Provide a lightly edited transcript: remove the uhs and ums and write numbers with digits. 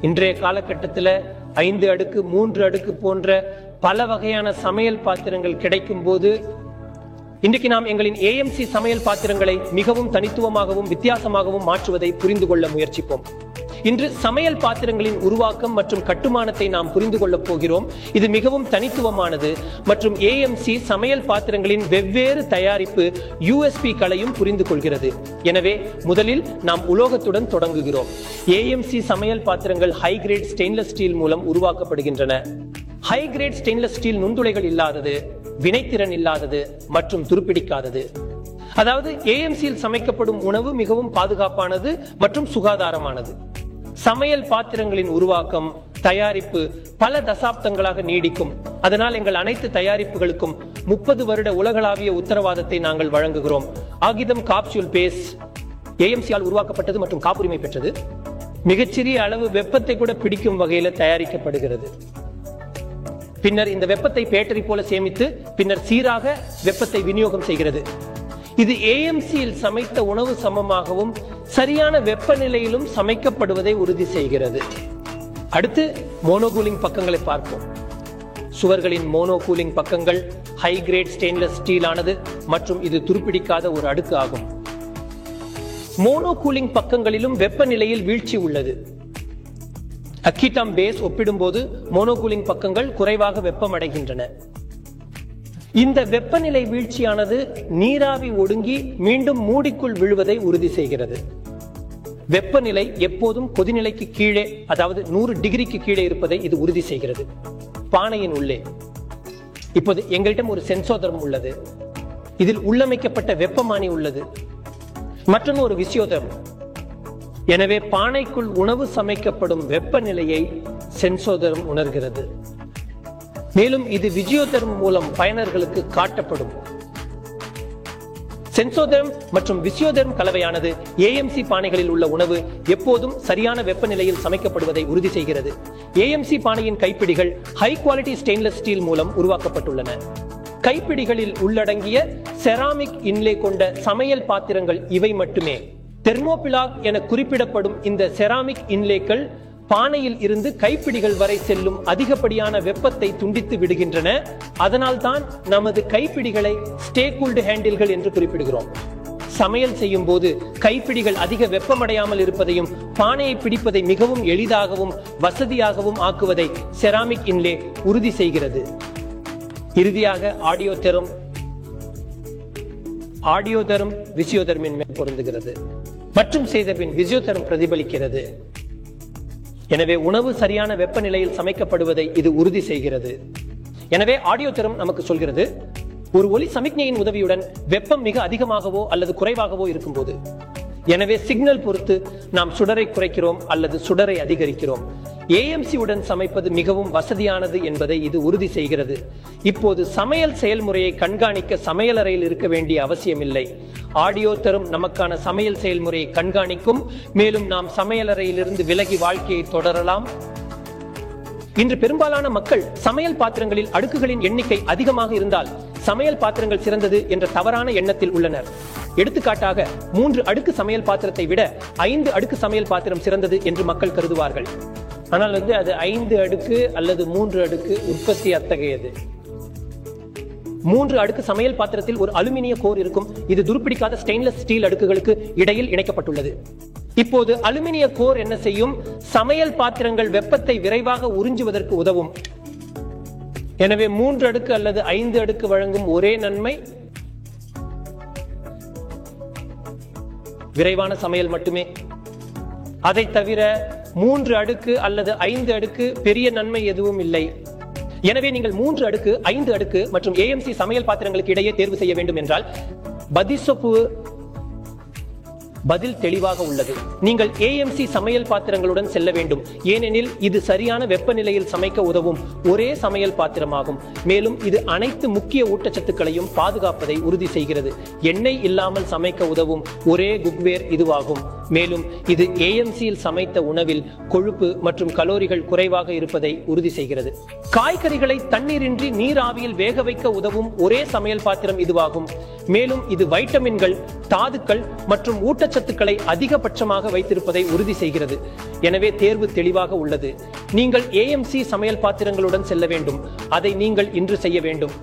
இன்றைய காலகட்டத்தில் 5 அடுக்கு 3 அடுக்கு போன்ற பல வகையான சமையல் பாத்திரங்கள் கிடைக்கும் போது இன்றைக்கு நாம் எங்களின் ஏஎம்சி சமையல் பாத்திரங்களை மிகவும் தனித்துவமாகவும் வித்தியாசமாகவும் மாற்றுவதை புரிந்து கொள்ள முயற்சிப்போம். இன்று சமையல் பாத்திரங்களின் உருவாக்கம் மற்றும் கட்டுமானத்தை நாம் புரிந்து கொள்ளப் போகிறோம். இது மிகவும் தனித்துவமானது மற்றும் ஏஎம்சி சமையல் பாத்திரங்களின் வெவ்வேறு தயாரிப்பு USPகளையும் புரிந்து கொள்கிறது. எனவே முதலில் நாம் உலோகத்துடன் தொடங்குகிறோம். ஏஎம்சி சமையல் பாத்திரங்கள் ஹை கிரேட் ஸ்டெயின்லெஸ் ஸ்டீல் மூலம் உருவாக்கப்படுகின்றன. ஹை கிரேட் ஸ்டெயின்லெஸ் ஸ்டீல் நுண்துளைகள் இல்லாதது, வினைத்திறன் இல்லாதது மற்றும் துருப்பிடிக்காதது. அதாவது ஏஎம்சியில் சமைக்கப்படும் உணவு மிகவும் பாதுகாப்பானது மற்றும் சுகாதாரமானது. சமையல் பாத்திரங்களின் உருவாக்கம், தயாரிப்பு பல தசாப்தங்களாக நீடிக்கும். அதனால் எங்கள் அனைத்து தயாரிப்புகளுக்கும் 30 வருட உலகளாவிய உத்தரவாதத்தை நாங்கள் வழங்குகிறோம். ஆகிதம் காப்சூல் பேஸ் ஏஎம்சியால் உருவாக்கப்பட்டது மற்றும் காப்புரிமை பெற்றது. மிகச்சிறிய அளவு வெப்பத்தை கூட பிடிக்கும் வகையில் தயாரிக்கப்படுகிறது. பின்னர் இந்த வெப்பத்தை பேட்டரி போல சேமித்து பின்னர் சீராக வெப்பத்தை விநியோகம் செய்கிறது. இது ஏஎம்சியில் சமைத்த உணவு சமமாகவும் சரியான வெப்பநிலையிலும் சமைக்கப்படுவதை உறுதி செய்கிறது. அடுத்து மோனோகூலிங் பக்கங்களை பார்ப்போம். சுவர்களின் மோனோகூலிங் பக்கங்கள் ஹை கிரேட் ஸ்டெயின்லெஸ் ஸ்டீல் ஆனது மற்றும் இது துருப்பிடிக்காத ஒரு அடுக்கு ஆகும். மோனோகூலிங் பக்கங்களிலும் வெப்பநிலையில் வீழ்ச்சி உள்ளது. அக்கிடம் பேஸ் ஒப்பிடும்போது மோனோகூலிங் பக்கங்கள் குறைவாக வெப்பமடைகின்றன. இந்த வெப்பநிலை வீழ்ச்சியானது நீராவி ஒடுங்கி மீண்டும் மூடிக்குள் விழுவதை உறுதி செய்கிறது. வெப்பநிலை எப்போதும் கொதிநிலைக்கு கீழே, அதாவது 100 டிகிரிக்கு கீழே இருப்பதை இது உறுதி செய்கிறது. பானையின் உள்ளே இப்போது எங்களிடம் ஒரு சென்சோதரம் உள்ளது. இதில் உள்ளமைக்கப்பட்ட வெப்பமானி உள்ளது. மற்றும் ஒரு விசியோதரம். எனவே பானைக்குள் உணவு சமைக்கப்படும் வெப்பநிலையை சென்சோதரம் உணர்கிறது. மேலும் இது விசியோதரம் மூலம் பயனர்களுக்கு காட்டப்படும். சென்சோதரம் மற்றும் விசியோதரம் கலவையானது ஏஎம்சி பானைகளில் உள்ள உணவு எப்போதும் சரியான வெப்பநிலையில் சமைக்கப்படுவதை உறுதி செய்கிறது. ஏஎம்சி பானையின் கைப்பிடிகள் ஹை குவாலிட்டி ஸ்டெயின்லெஸ் ஸ்டீல் மூலம் உருவாக்கப்பட்டுள்ளன. கைப்பிடிகளில் உள்ளடங்கிய செராமிக் இன்லே கொண்ட சமையல் பாத்திரங்கள் இவை மட்டுமே. தெர்மோபிளாக் என குறிப்பிடப்படும் இந்த செராமிக் இன்லேக்கள் பானையில் இருந்து கைப்பிடிகள் வரை செல்லும் அதிகப்படியான வெப்பத்தை துண்டித்து விடுகின்றன. அதனால் தான் நமது கைப்பிடிகளை ஸ்டே கூல்டு ஹேண்டில்கள் என்று குறிப்பிடுகிறோம். சமையல் செய்யும் போது கைப்பிடிகள் அதிக வெப்பமடையாமல் இருப்பதையும் பானையை பிடிப்பதை மிகவும் எளிதாகவும் வசதியாகவும் ஆக்குவதை செராமிக் இன்லே உறுதி செய்கிறது. இறுதியாக ஆடியோதரம் விசியோதர்மின் மேல் பொருந்துகிறது மற்றும் செய்த பின் விசியோதரம் பிரதிபலிக்கிறது. எனவே உணவு சரியான வெப்பநிலையில் சமைக்கப்படுவதை இது உறுதி செய்கிறது. எனவே ஆடியோதரம் நமக்கு சொல்கிறது, ஒரு ஒலி சமிக்ஞையின் உதவியுடன் வெப்பம் மிக அதிகமாகவோ அல்லது குறைவாகவோ இருக்கும்போது, எனவே சிக்னல் பொறுத்து நாம் சுடரை குறைக்கிறோம் அல்லது சுடரை அதிகரிக்கிறோம். ஏஎம்சி உடன் சமைப்பது மிகவும் வசதியானது என்பதை இது உறுதி செய்கிறது. இப்போது சமையல் செயல்முறையை கண்காணிக்க சமையலறையில் இருக்க வேண்டிய அவசியமில்லை. ஆடியோதரம் நமக்கான சமையல் செயல்முறையை கண்காணிக்கும். மேலும் நாம் சமையலறையிலிருந்து விலகி வாழ்க்கையை தொடரலாம். இன்று பெரும்பாலான மக்கள் சமையல் பாத்திரங்களில் அடுக்குகளின் எண்ணிக்கை அதிகமாக இருந்தால் சமையல் பாத்திரங்கள் சிறந்தது என்ற தவறான எண்ணத்தில் உள்ளனர். எடுத்துக்காட்டாக 3 அடுக்கு சமையல் பாத்திரத்தை விட 5 அடுக்கு சமையல் பாத்திரம் சிறந்தது என்று மக்கள் கருதுவார்கள். ஆனால் அது 5 அடுக்கு அல்லது 3 அடுக்கு உற்பத்தி அத்தகையது. 3 அடுக்கு சமையல் பாத்திரத்தில் ஒரு அலுமினிய கோர் இருக்கும். இது துருப்பிடிக்காத ஸ்டெயின்லெஸ் ஸ்டீல் அடுக்குகளுக்கு இடையில் இணைக்கப்பட்டுள்ளது. இப்போது அலுமினிய கோர் என்ன செய்யும்? சமையல் பாத்திரங்கள் வெப்பத்தை விரைவாக உறிஞ்சுவதற்கு உதவும். எனவே 3 அடுக்கு அல்லது 5 அடுக்கு வழங்கும் ஒரே நன்மை விரைவான சமையல் மட்டுமே. அதை தவிர 3 அடுக்கு அல்லது 5 அடுக்கு பெரிய நன்மை எதுவும் இல்லை. எனவே நீங்கள் 3 அடுக்கு 5 அடுக்கு மற்றும் ஏஎம்சி சமையல் பாத்திரங்களுக்கு இடையே தேர்வு செய்ய வேண்டும் என்றால் பதில் தெளிவாக உள்ளது. நீங்கள் ஏஎம்சி சமையல் பாத்திரங்களுடன் செல்ல வேண்டும். ஏனெனில் இது சரியான வெப்பநிலையில் சமைக்க உதவும் ஒரே சமையல் பாத்திரமாகும். மேலும் இது அனைத்து முக்கிய ஊட்டச்சத்துக்களையும் பாதுகாப்பதை உறுதி செய்கிறது. எண்ணெய் இல்லாமல் சமைக்க உதவும் ஒரே குக்வேர் இதுவாகும். மேலும் இது ஏஎம்சியில் சமைத்த உணவில் கொழுப்பு மற்றும் கலோரிகள் குறைவாக இருப்பதை உறுதி செய்கிறது. காய்கறிகளை தண்ணீரின்றி நீர் ஆவியில் வேக வைக்க உதவும் ஒரே சமையல் பாத்திரம் இதுவாகும். மேலும் இது வைட்டமின்கள், தாதுக்கள் மற்றும் ஊட்டச்சத்துக்களை அதிகபட்சமாக வைத்திருப்பதை உறுதி செய்கிறது. எனவே தேர்வு தெளிவாக உள்ளது. நீங்கள் ஏஎம்சி சமையல் பாத்திரங்களுடன் செல்ல வேண்டும். அதை நீங்கள் இன்று செய்ய வேண்டும்.